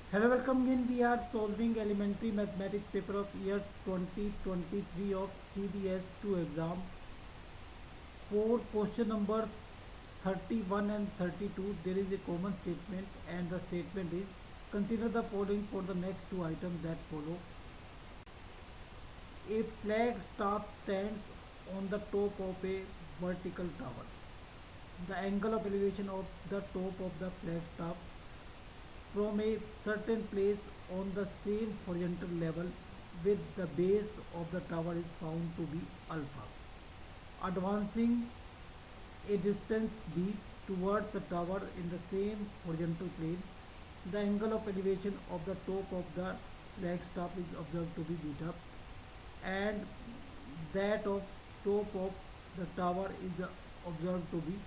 Hello, welcome again. We are solving elementary mathematics paper of year 2023 of CBS 2 exam. For question number 31 and 32, there is a common statement, and the statement is consider the following for the next two items that follow. A flag staff stands on the top of a vertical tower. The angle of elevation of the top of the flag staff from a certain place on the same horizontal level with the base of the tower is found to be alpha. Advancing a distance d towards the tower in the same horizontal plane, the angle of elevation of the top of the flagstaff is observed to be beta, and that of top of the tower is observed to be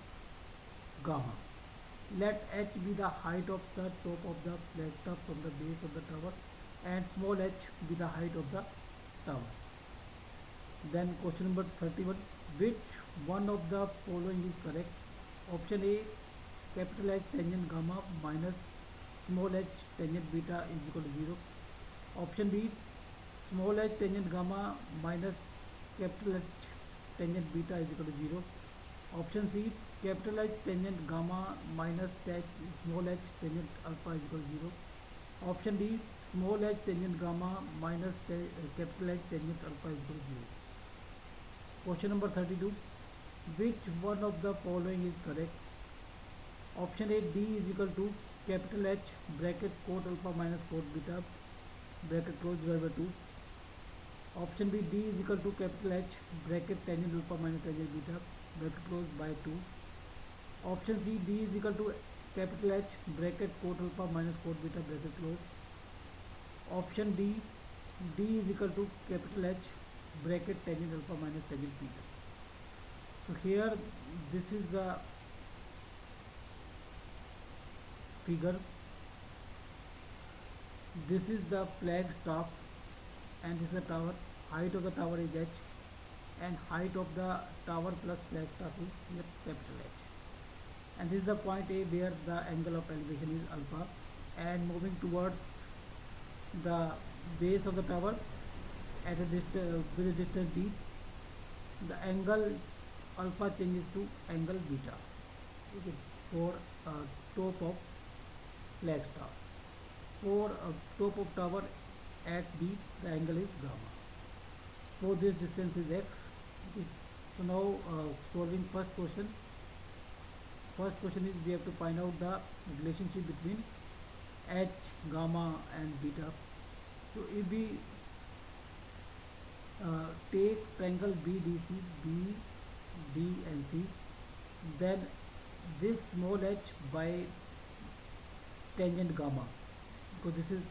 gamma. Let h be the height of the top of the flagstaff from the base of the tower, and small h be the height of the tower. Then question number 31. Which one of the following is correct? Option A, capital H tangent gamma minus small h tangent beta is equal to 0. Option B, small h tangent gamma minus capital H tangent beta is equal to 0. Option C, capital H tangent gamma minus small h tangent alpha is equal to 0. Option D, small h tangent gamma minus capital H tangent alpha is equal to 0. Question number 32. Which one of the following is correct? Option A, D is equal to capital H bracket cot alpha minus cot beta bracket close divided by 2. Option B, D is equal to capital H bracket tangent alpha minus tangent beta bracket close by 2. Option C, D is equal to capital H bracket cot alpha minus cot beta bracket close. Option D, D is equal to capital H bracket tangent alpha minus tangent beta. So here this is the figure. This is the flag staff and this is the tower. Height of the tower is h, and height of the tower plus flag staff is here capital H. And this is the point A where the angle of elevation is alpha, and moving towards the base of the tower at a with a distance d, the angle alpha changes to angle beta. Okay, for top of flag staff. For top of tower at B, the angle is gamma. For this distance is x. Okay. So now solving first question. First question is we have to find out the relationship between h, gamma and beta. So if we take triangle BDC, B, D and C, then this small h by tangent gamma, because this is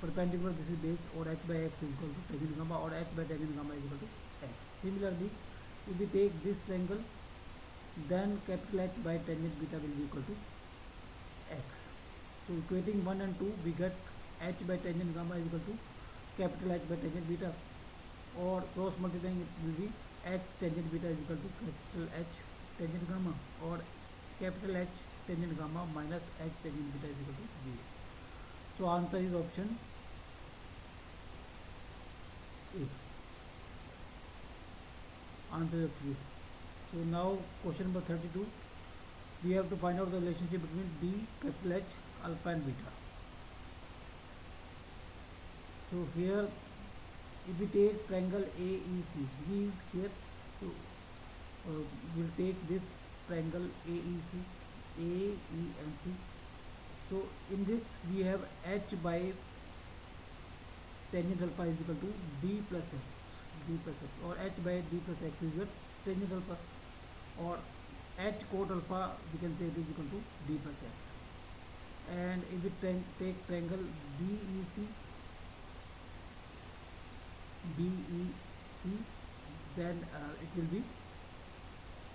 perpendicular, this is base, or h by x is equal to tangent gamma, or h by tangent gamma is equal to x. Similarly, if we take this triangle, then capital H by tangent beta will be equal to x. So equating 1 and 2, we get h by tangent gamma is equal to capital H by tangent beta, or cross multiplying it will be h tangent beta is equal to capital H tangent gamma, or capital H tangent gamma minus h tangent beta is equal to 0. So answer is option A. Answer is option A. So now question number 32. We have to find out the relationship between D, capital H, alpha and beta. So here if we take triangle AEC, D is here, so we'll take this triangle AEC, A, E and C. So in this we have h by tangent alpha is equal to d plus x, or h by d plus x is your tangent alpha, or h cot alpha we can say it is equal to d plus x. And if we take triangle BEC, then it will be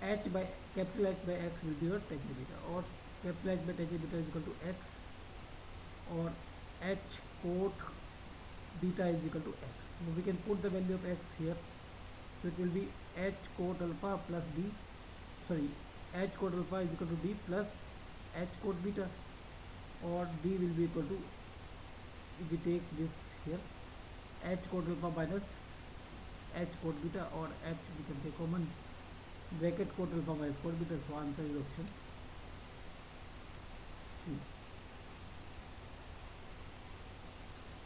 h by capital H by x will be your tangent beta, or capital H by tangent beta is equal to x, or h cot beta is equal to x. So we can put the value of x here. So it will be h cot alpha plus d, sorry, h cot alpha is equal to d plus h cot beta, or d will be equal to we take this here, h cot alpha minus h cot beta, or h we can take common, bracket cot alpha minus cot beta. So answer is option C.